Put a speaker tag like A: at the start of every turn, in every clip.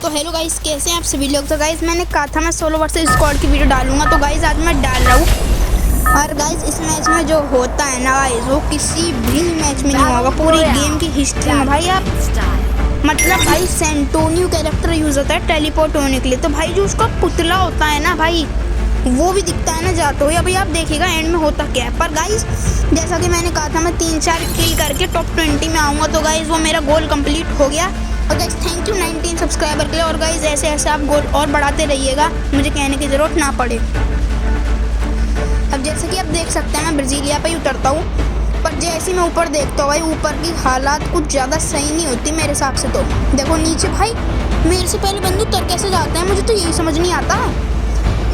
A: तो hello guys, कैसे हैं आप सभी लोग। तो गाइस मैंने कहा था मैं सोलो वर्सेस स्क्वाड की वीडियो डालूंगा, तो गाइस आज मैं डाल रहा हूँ। और गाइस इस मैच में जो होता है ना गाइस, वो किसी भी मैच में नहीं होगा पूरी गेम की हिस्ट्री में। भाई आप मतलब भाई सेंटोनियो कैरेक्टर यूज होता है टेलीपोर्ट होने के लिए। तो भाई जो उसका पुतला होता है ना भाई, वो भी दिखता है ना जाते हुए। अभी आप देखिएगा एंड में होता क्या है। पर गाइस जैसा कि मैंने कहा था मैं 3-4 किल करके टॉप 20 में आऊँगा। तो गाइस वो मेरा गोल कंप्लीट हो गया। और गाइस थैंक यू 19 सब्सक्राइबर के लिए। और गाइस ऐसे ऐसे आप गोल और बढ़ाते रहिएगा, मुझे कहने की ज़रूरत ना पड़े। अब जैसे कि आप देख सकते हैं मैं ब्राज़ीलिया पे ही उतरता हूँ, पर जैसे मैं ऊपर देखता हूँ भाई ऊपर की हालात कुछ ज़्यादा सही नहीं होती मेरे हिसाब से। तो देखो नीचे भाई मेरे से पहले बंदे उतर कैसे जाते हैं, मुझे तो यही समझ नहीं आता।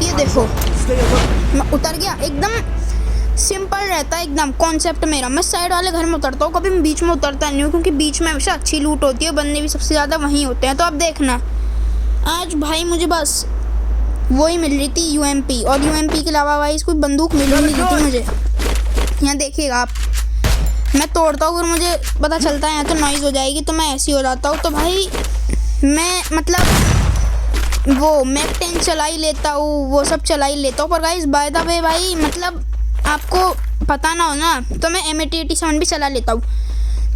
A: ये देखो मैं उतर गया, एकदम सिंपल रहता है एकदम कॉन्सेप्ट मेरा। मैं साइड वाले घर में उतरता हूँ, कभी मैं बीच में उतरता नहीं हूँ, क्योंकि बीच में हमेशा अच्छी लूट होती है, बंदे भी सबसे ज़्यादा वहीं होते हैं। तो अब देखना आज भाई मुझे बस वही मिल रही थी UMP, और UMP के अलावा भाई कोई बंदूक मिल नहीं रही थी मुझे। यहाँ देखिएगा आप, मैं तोड़ता हूँ, अगर मुझे पता चलता है यहाँ तो नॉइज़ हो जाएगी तो मैं ऐसे ही हो जाता हूँ। तो भाई मैं मतलब वो मैक 10 चला ही लेता हूँ, वो सब चला ही लेता हूँ। पर गाइस बाय द वे भाई मतलब आपको पता ना हो ना, तो मैं M8087 भी चला लेता हूँ।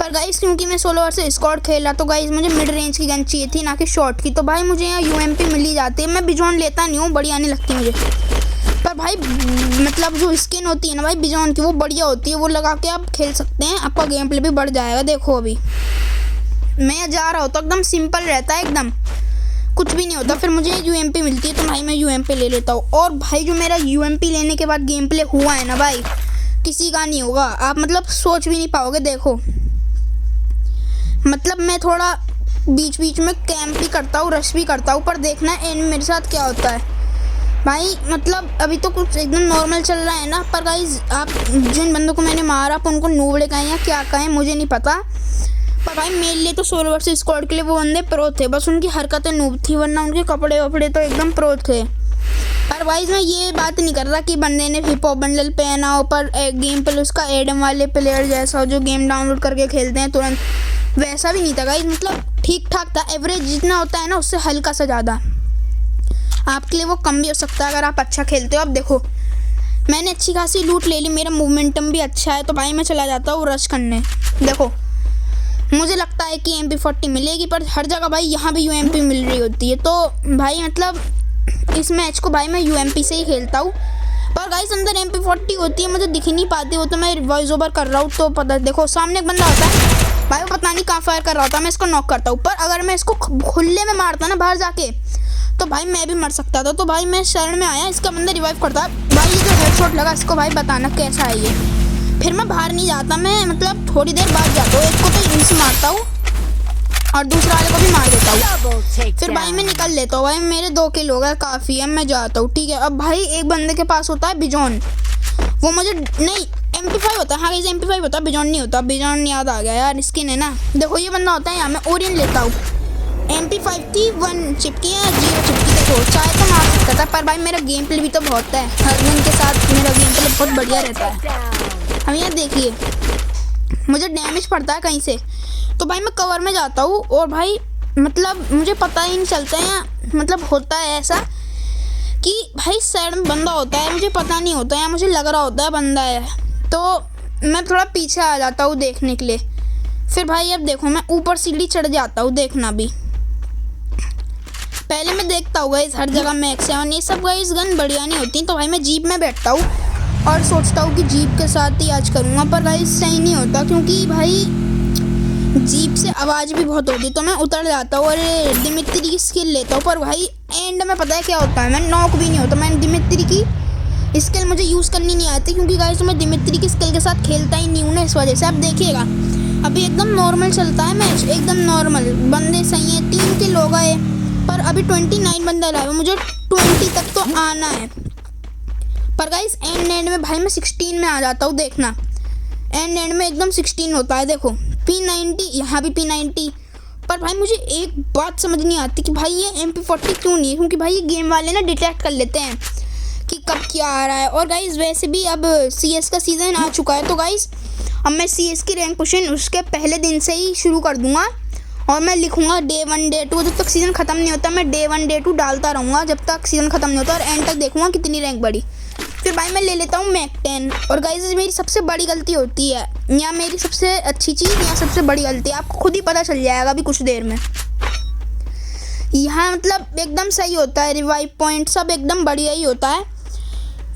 A: पर गाइस क्योंकि मैं सोलो वर्सेस स्क्वाड खेला, तो गाइस मुझे मिड रेंज की गन चाहिए थी ना कि शॉर्ट की। तो भाई मुझे यहाँ UMP मिल ही जाती है। मैं बिजॉन लेता नहीं हूँ, बढ़िया नहीं लगती मुझे। पर भाई मतलब जो स्किन होती है ना भाई बिजॉन की, वो बढ़िया होती है, वो लगा के आप खेल सकते हैं, आपका गेम प्ले भी बढ़ जाएगा। देखो अभी मैं जा रहा होता एकदम सिंपल रहता है, एकदम कुछ भी नहीं होता। फिर मुझे UMP मिलती है तो भाई मैं UMP ले लेता हूँ। और भाई जो मेरा UMP लेने के बाद गेम प्ले हुआ है ना भाई, किसी का नहीं होगा, आप मतलब सोच भी नहीं पाओगे। देखो मतलब मैं थोड़ा बीच बीच में कैंप भी करता हूँ, रश भी करता हूँ, पर देखना एंड मेरे साथ क्या होता है भाई। मतलब अभी तो कुछ एकदम नॉर्मल चल रहा है ना, पर गाइस आप जिन बंदों को मैंने मारा आप उनको नूबड़े कहें या क्या कहें मुझे नहीं पता। पर भाई मेरे लिए तो सोलो वर्सेस स्क्वाड के लिए वो बंदे प्रो थे, बस उनकी हरकतें नूब थी, वरना उनके कपड़े वपड़े तो एकदम प्रो थे। पर भाई मैं ये बात नहीं कर रहा कि बंदे ने हिप हॉप बंडल पहना हो, पर गेम पे उसका एडम वाले प्लेयर जैसा हो जो गेम डाउनलोड करके खेलते हैं तुरंत, वैसा भी नहीं था गाइस। मतलब ठीक ठाक था, एवरेज जितना होता है ना उससे हल्का सा ज़्यादा। आपके लिए वो कम भी हो सकता है अगर आप अच्छा खेलते हो। अब देखो मैंने अच्छी खासी लूट ले ली, मेरा मोमेंटम भी अच्छा है, तो भाई मैं चला जाता हूँ रश करने। देखो मुझे लगता है कि MP40 मिलेगी, पर हर जगह भाई यहाँ भी UMP मिल रही होती है। तो भाई मतलब इस मैच को भाई मैं UMP से ही खेलता हूँ। पर गाइस अंदर MP40 होती है, मुझे दिख नहीं पाती, वो तो मैं वॉइस ओवर कर रहा हूँ तो पता। देखो सामने एक बंदा होता है भाई, वो पता नहीं कहाँ फायर कर रहा होता है, मैं इसको नॉक करता हूँ। पर अगर मैं इसको खुले में मारता ना बाहर जाके, तो भाई मैं भी मर सकता था। तो भाई मैं शरण में आया, इसका बंदा रिवाइव करता है भाई, ये जो हेडशॉट लगा इसको भाई बताना कैसा है ये। फिर मैं बाहर नहीं जाता, मैं मतलब थोड़ी देर बाद जाता हूँ, एक को तो यहीं से मारता हूँ और दूसरा वाले को भी मार देता हूँ। फिर भाई मैं निकल लेता हूँ। भाई मेरे 2 किल हो गए, काफ़ी है, मैं जाता हूँ। ठीक है अब भाई एक बंदे के पास होता है बिजॉन, वो मुझे नहीं MP5 होता है, हाँ गाइस MP5 होता है, बिजॉन नहीं होता। बिजॉन याद आ गया यार, स्किन है ना। देखो ये बंदा होता है यहाँ, मैं ओरियन लेता हूँ। MP5 थी 1 चिपकी है 0 चिपकी। देखो चाहे तो मार सकता था, पर भाई मेरा गेम प्ले भी तो बहुत है, हर दिन के साथ मेरा गेम प्ले बहुत बढ़िया रहता है। अब यहाँ देखिए मुझे डैमेज पड़ता है कहीं से, तो भाई मैं कवर में जाता हूँ, और भाई मतलब मुझे पता ही नहीं चलता है। मतलब होता है ऐसा कि भाई साइड में बंदा होता है, मुझे पता नहीं होता है, मुझे लग रहा होता है बंदा है, तो मैं थोड़ा पीछे आ जाता हूँ देखने के लिए। फिर भाई अब देखो मैं ऊपर सीढ़ी चढ़ जाता हूँ, देखना भी पहले मैं देखता हूँ गाइस हर जगह मैक 7 ये सब गाइस गन बढ़िया नहीं होती। तो भाई मैं जीप में बैठता हूँ और सोचता हूँ कि जीप के साथ ही आज करूँगा, पर गाइस सही नहीं होता, क्योंकि भाई जीप से आवाज़ भी बहुत होती है। तो मैं उतर जाता हूँ और दिमित्री की स्किल लेता हूँ, पर भाई एंड में पता है क्या होता है, मैं नॉक भी नहीं होता। मैंने दिमित्री की स्किल मुझे यूज़ करनी नहीं आती, क्योंकि गाइस मैं दिमित्री की स्किल के साथ खेलता ही नहीं हूँ ना, इस वजह से। आप देखिएगा अभी एकदम नॉर्मल चलता है मैच, एकदम नॉर्मल, बंदे सही हैं, 3 किल हो गए, पर अभी 29 बंदा लाया, मुझे 20 तक तो आना है। पर गाइस एंड में भाई मैं 16 में आ जाता हूँ, देखना एंड में एकदम 16 होता है। देखो P90, यहाँ भी P90। पर भाई मुझे एक बात समझ नहीं आती कि भाई ये MP40 क्यों नहीं है, क्योंकि भाई ये गेम वाले ना डिटेक्ट कर लेते हैं कि कब क्या आ रहा है। और गाइस वैसे भी अब CS का सीज़न आ चुका है, तो गाइस अब मैं CS की रैंक पुशिंग उसके पहले दिन से ही शुरू कर दूंगा, और मैं लिखूंगा डे 1 डे 2, जब तक सीज़न ख़त्म नहीं होता मैं डे 1 डे 2 डालता रहूँगा जब तक सीज़न ख़त्म नहीं होता, और एंड तक देखूंगा कितनी रैंक बढ़ी। फिर भाई मैं ले लेता हूँ मैक 10। और गाइस मेरी सबसे बड़ी गलती होती है, या मेरी सबसे अच्छी चीज़ या सबसे बड़ी गलती, आपको खुद ही पता चल जाएगा अभी कुछ देर में। यहाँ मतलब एकदम सही होता है, रिवाइव पॉइंट सब एकदम बढ़िया ही होता है।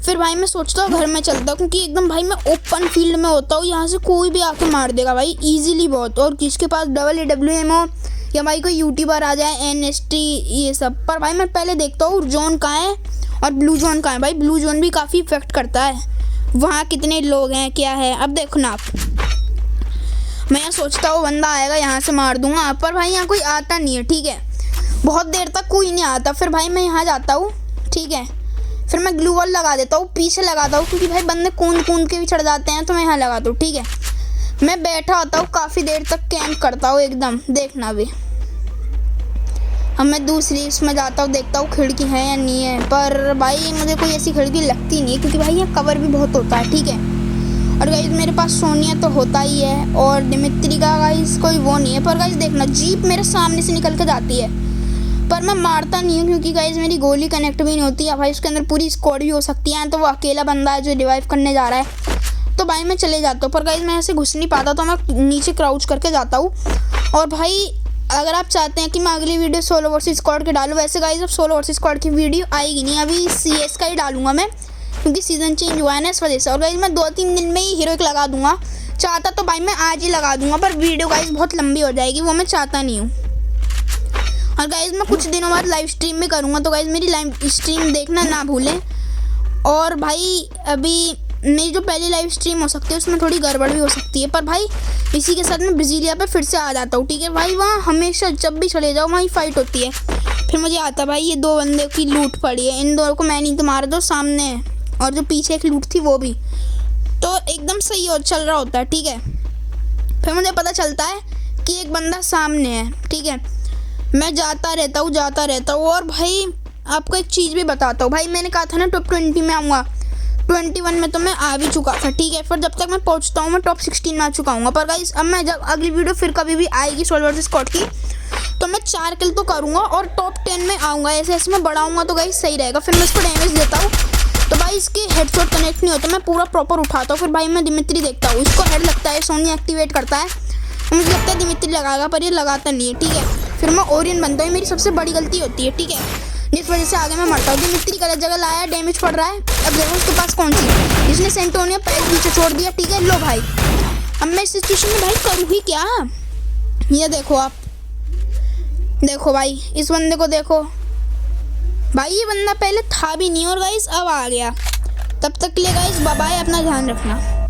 A: फिर भाई मैं सोचता हूँ घर में चलता हूँ, क्योंकि एकदम भाई मैं ओपन फील्ड में होता हूँ, यहाँ से कोई भी आके मार देगा भाई इजीली बहुत। और किसके पास AWM हो या भाई कोई यूट्यूबर आ जाए NST ये सब, पर भाई मैं पहले देखता हूँ जोन कहाँ है और ब्लू जोन कहाँ है। भाई ब्लू जोन भी काफ़ी इफेक्ट करता है, वहाँ कितने लोग हैं क्या है। अब देखो ना आप, मैं यहाँ सोचता हूँ बंदा आएगा यहाँ से मार दूंगा, पर भाई यहाँ कोई आता नहीं है, ठीक है, बहुत देर तक कोई नहीं आता। फिर भाई मैं यहाँ जाता हूँ, ठीक है, फिर मैं ग्लू वॉल लगा देता हूँ, पीछे लगाता हूँ, क्योंकि भाई बंदे कूद के भी चढ़ जाते हैं, तो मैं यहाँ लगाता हूँ, ठीक है। मैं बैठा होता हूँ काफ़ी देर तक, कैंप करता हूँ एकदम, देखना भी। अब मैं दूसरी इसमें जाता हूँ, देखता हूँ खिड़की है या नहीं है, पर भाई मुझे कोई ऐसी खिड़की लगती नहीं है, क्योंकि भाई यहाँ कवर भी बहुत होता है, ठीक है। और गाइस मेरे पास सोनिया तो होता ही है, और दिमित्री का गाइस कोई वो नहीं है। पर गाइस देखना जीप मेरे सामने से निकल के जाती है, पर मैं मारता नहीं हूँ, क्योंकि गाइस मेरी गोली कनेक्ट भी नहीं होती है। भाई उसके अंदर पूरी स्क्वाड भी हो सकती है, तो वो अकेला बंदा है जो रिवाइव करने जा रहा है, तो भाई मैं चले जाता हूँ। पर गाइस मैं ऐसे घुस नहीं पाता, तो मैं नीचे क्राउच करके जाता हूँ। और भाई अगर आप चाहते हैं कि मैं अगली वीडियो सोलो वर्सेस स्क्वाड के डालूँ, वैसे गाइस अब सोलो वर्सेस स्क्वाड की वीडियो आएगी नहीं, अभी CS का ही डालूंगा मैं, क्योंकि सीज़न चेंज हुआ है ना इस वजह से। और गाइस मैं 2-3 दिन में ही हीरोइक लगा दूंगा, चाहता तो भाई मैं आज ही लगा दूंगा, पर वीडियो गाइस बहुत लंबी हो जाएगी, वो मैं चाहता नहीं हूँ। और गाइस मैं कुछ दिनों बाद लाइव स्ट्रीम भी करूँगा, तो गाइस मेरी लाइव स्ट्रीम देखना ना भूलें। और भाई अभी मेरी जो पहली लाइव स्ट्रीम हो सकती है उसमें थोड़ी गड़बड़ भी हो सकती है, पर भाई इसी के साथ मैं ब्राज़ीलिया पे फिर से आ जाता हूँ, ठीक है भाई। वहाँ हमेशा जब भी चले जाओ वहीं फाइट होती है, फिर मुझे आता भाई ये 2 बंदे की लूट पड़ी है, इन दोनों को मैं नहीं तो मार दो सामने, और जो पीछे एक लूट थी वो भी, तो एकदम सही और चल रहा होता है, ठीक है। फिर मुझे पता चलता है कि एक बंदा सामने है, ठीक है, मैं जाता रहता हूँ। और भाई आपको एक चीज़ भी बताता हूँ, भाई मैंने कहा था ना टॉप 20 में आऊँगा, 21 में तो मैं आ भी चुका था, ठीक है। फिर जब तक मैं पहुँचता हूँ मैं टॉप 16 में आ चुका हूँ। पर गाइस अब मैं जब अगली वीडियो फिर कभी भी आएगी सोलो वर्सेस स्क्वाड की, तो मैं 4 किल तो करूँगा और टॉप 10 में आऊँगा, ऐसे मैं बढ़ाऊँगा, तो गाइस सही रहेगा। फिर मैं इसको डैमेज देता हूँ, तो भाई इसके हेडशॉट कनेक्ट नहीं होता, मैं पूरा प्रॉपर उठाता हूँ। फिर भाई मैं दिमित्री देखता हूँ, इसको हेड लगता है, सोनी एक्टिवेट करता है, मुझे लगता है दिमित्री लगाएगा, पर ये लगाता नहीं है, ठीक है। फिर मैं ओरियन बनता हूँ, मेरी सबसे बड़ी गलती होती है, ठीक है, जिस वजह से आगे मैं मरता हूँ। दिमित्री गलत जगह लाया, डैमेज पड़ रहा है। अब देखो उसके पास कौन सी, जिसने सेंटोनिया पैर पीछे छोड़ दिया, ठीक है। लो भाई अब मैं इस सिचुएशन में भाई करूँ ही क्या, ये देखो आप, देखो भाई इस बंदे को देखो भाई, ये बंदा पहले था भी नहीं और गाइस अब आ गया। तब तक के लिए गाइस बाय बाय, अपना ध्यान रखना।